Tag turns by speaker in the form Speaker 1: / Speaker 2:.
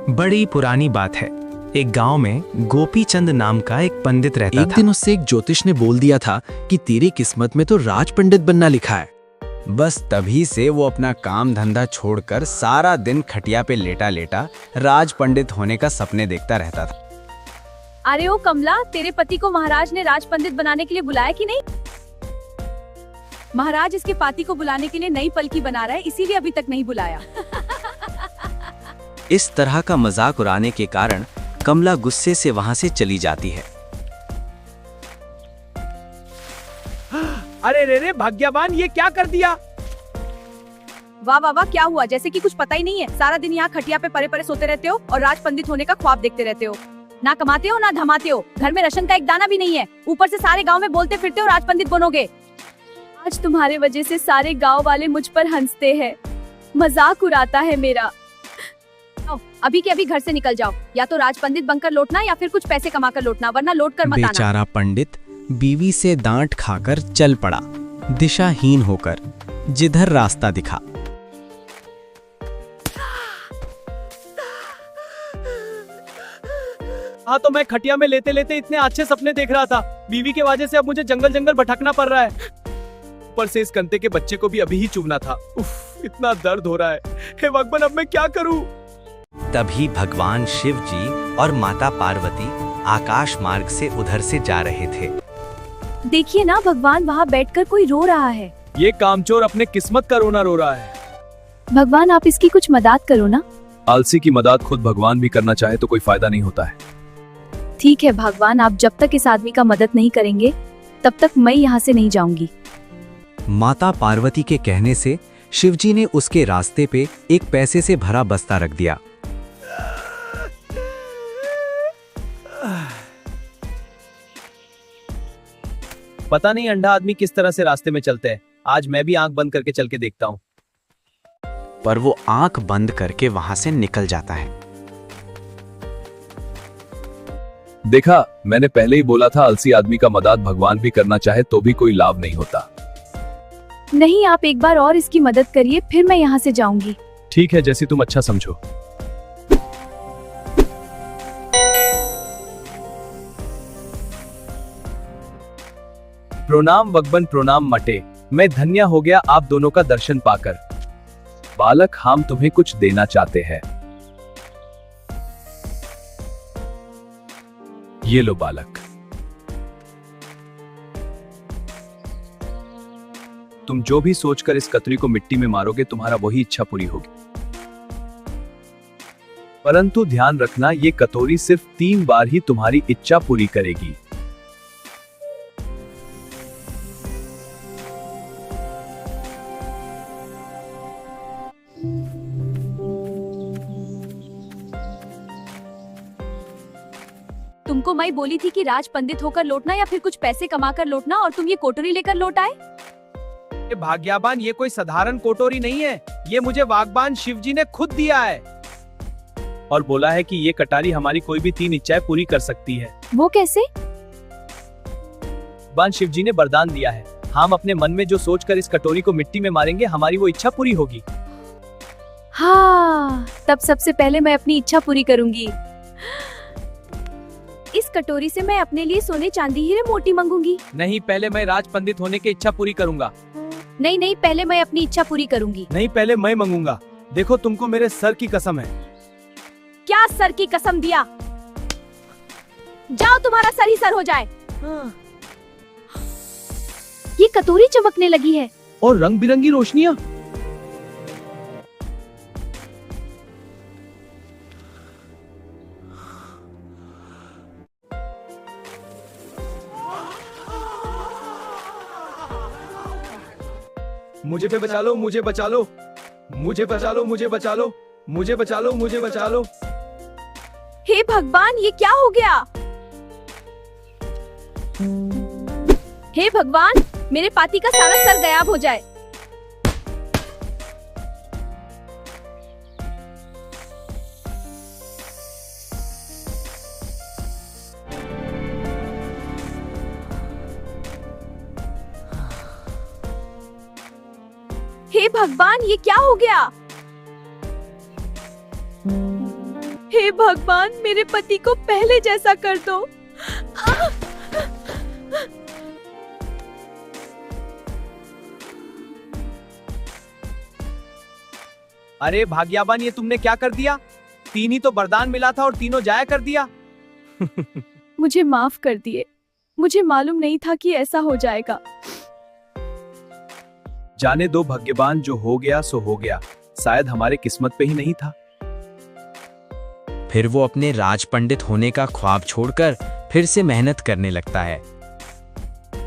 Speaker 1: बड़ी पुरानी बात है। एक गांव में गोपी चंद नाम का एक पंडित रहता था।
Speaker 2: एक दिन उससे एक ज्योतिष ने बोल दिया था कि तेरी किस्मत में तो राज पंडित बनना लिखा है।
Speaker 3: बस तभी से वो अपना काम धंधा छोड़कर सारा दिन खटिया पे लेटा लेटा राज पंडित होने का सपने देखता रहता था।
Speaker 4: अरे ओ कमला, तेरे पति को महाराज ने राज पंडित बनाने के लिए बुलाया कि नहीं? महाराज इसके पाती को बुलाने के लिए नई पलकी बना रहा है, इसीलिए अभी तक नहीं बुलाया।
Speaker 5: इस तरह का मजाक उड़ाने के कारण कमला गुस्से से वहां से चली जाती है।
Speaker 6: अरे रे भाग्यवान, ये क्या कर दिया?
Speaker 4: वाह वाह वाह, क्या हुआ? जैसे कि कुछ पता ही नहीं है। सारा दिन यहाँ खटिया पे परे परे सोते रहते हो और राज पंडित होने का ख्वाब देखते रहते हो। ना कमाते हो ना धमाते हो, घर में राशन का एक दाना भी नहीं है, ऊपर से सारे गांव में बोलते फिरते हो राज पंडित बनोगे। आज तुम्हारे वजह से सारे गांव वाले मुझ पर हंसते हैं, मजाक उड़ाता है मेरा। अभी के अभी घर से निकल जाओ, या तो राज पंडित बनकर लौटना या फिर कुछ पैसे कमाकर लौटना, वरना लौट कर मत आना।
Speaker 3: बेचारा पंडित बीवी से डांट खाकर चल पड़ा, दिशाहीन होकर, जिधर रास्ता दिखा।
Speaker 6: हाँ, तो मैं खटिया में लेते लेते इतने अच्छे सपने देख रहा था। बीवी के वजह से अब मुझे जंगल जंगल भटकना पड़ रहा है। ऊपर से इस कंते के बच्चे को भी अभी ही चुभना था। उफ, इतना दर्द हो रहा है। हे भगवान, अब मैं क्या करूं?
Speaker 5: तभी भगवान शिव जी और माता पार्वती आकाश मार्ग से उधर से जा रहे थे।
Speaker 4: देखिए ना, भगवान वहाँ बैठकर कोई रो रहा है।
Speaker 6: ये कामचोर अपने किस्मत का रोना रो रहा है।
Speaker 4: भगवान, आप इसकी कुछ मदद करो ना।
Speaker 6: आलसी की मदद खुद भगवान भी करना चाहे तो कोई फायदा नहीं होता है।
Speaker 4: ठीक है भगवान, आप जब तक इस आदमी का मदद नहीं करेंगे तब तक मैं यहाँ से नहीं जाऊंगी।
Speaker 3: माता पार्वती के कहने से शिवजी ने उसके रास्ते पे एक पैसे से भरा बस्ता रख दिया।
Speaker 6: पता नहीं अंधा आदमी किस तरह से रास्ते में चलते हैं। आज मैं भी आंख बंद करके चल के देखता हूँ।
Speaker 3: पर वो आंख बंद करके वहां से निकल जाता है।
Speaker 6: देखा, मैंने पहले ही बोला था, आलसी आदमी का मदद भगवान भी करना चाहे तो भी कोई लाभ नहीं होता।
Speaker 4: नहीं, आप एक बार और इसकी मदद करिए, फिर मैं यहाँ से जाऊंगी।
Speaker 6: ठीक है, जैसी तुम अच्छा समझो। प्रणाम भगवान, प्रणाम मटे। मैं धन्य हो गया आप दोनों का दर्शन पाकर। बालक, हम तुम्हें कुछ देना चाहते हैं। ये लो बालक। तुम जो भी सोचकर इस कतरी को मिट्टी में मारोगे, तुम्हारा वही इच्छा पूरी होगी। परंतु ध्यान रखना, ये कटोरी सिर्फ 3 बार ही तुम्हारी इच्छा पूरी करेगी।
Speaker 4: तुमको मैं बोली थी कि राज पंडित होकर लौटना या फिर कुछ पैसे कमाकर लौटना, और तुम ये कोटरी लेकर लौट आए।
Speaker 6: भाग्यवान, ये कोई साधारण कोटोरी नहीं है। ये मुझे भगवान शिव जी ने खुद दिया है और बोला है कि ये कटारी हमारी कोई भी 3 इच्छाएं पूरी कर सकती है।
Speaker 4: वो कैसे?
Speaker 6: भगवान शिव जी ने वरदान दिया है, हम अपने मन में जो सोचकर इस कटोरी को मिट्टी में मारेंगे, हमारी वो इच्छा पूरी होगी।
Speaker 4: हाँ, तब सबसे पहले मैं अपनी इच्छा पूरी करूंगी। इस कटोरी से मैं अपने लिए सोने चांदी हीरे मोती मांगूंगी।
Speaker 6: नहीं, पहले मैं राज पंडित होने की इच्छा पूरी करूंगा।
Speaker 4: नहीं नहीं, पहले मैं अपनी इच्छा पूरी करूंगी।
Speaker 6: नहीं, पहले मैं मांगूंगा। देखो, तुमको मेरे सर की कसम है।
Speaker 4: क्या सर की कसम दिया? जाओ, तुम्हारा सर ही सर हो जाए। ये कटोरी चमकने लगी है
Speaker 6: और रंग बिरंगी रोशनियां। मुझे बचा लो, मुझे बचा लो, मुझे बचा लो, मुझे बचा लो, मुझे बचा लो, मुझे बचा लो।
Speaker 4: हे भगवान, ये क्या हो गया? हे भगवान, मेरे पाती का सारा सर गायब हो जाए। हे भगवान, ये क्या हो गया? हे भगवान, मेरे पति को पहले जैसा कर दो।
Speaker 6: अरे भाग्यवान, ये तुमने क्या कर दिया? 3 ही तो वरदान मिला था और तीनों जाया कर दिया।
Speaker 4: मुझे माफ कर दिए, मुझे मालूम नहीं था कि ऐसा हो जाएगा।
Speaker 6: जाने दो भाग्यवान, जो हो गया सो हो गया, शायद हमारे किस्मत पे ही नहीं था।
Speaker 3: फिर वो अपने राज पंडित होने का ख्वाब छोड़कर फिर से मेहनत करने लगता है।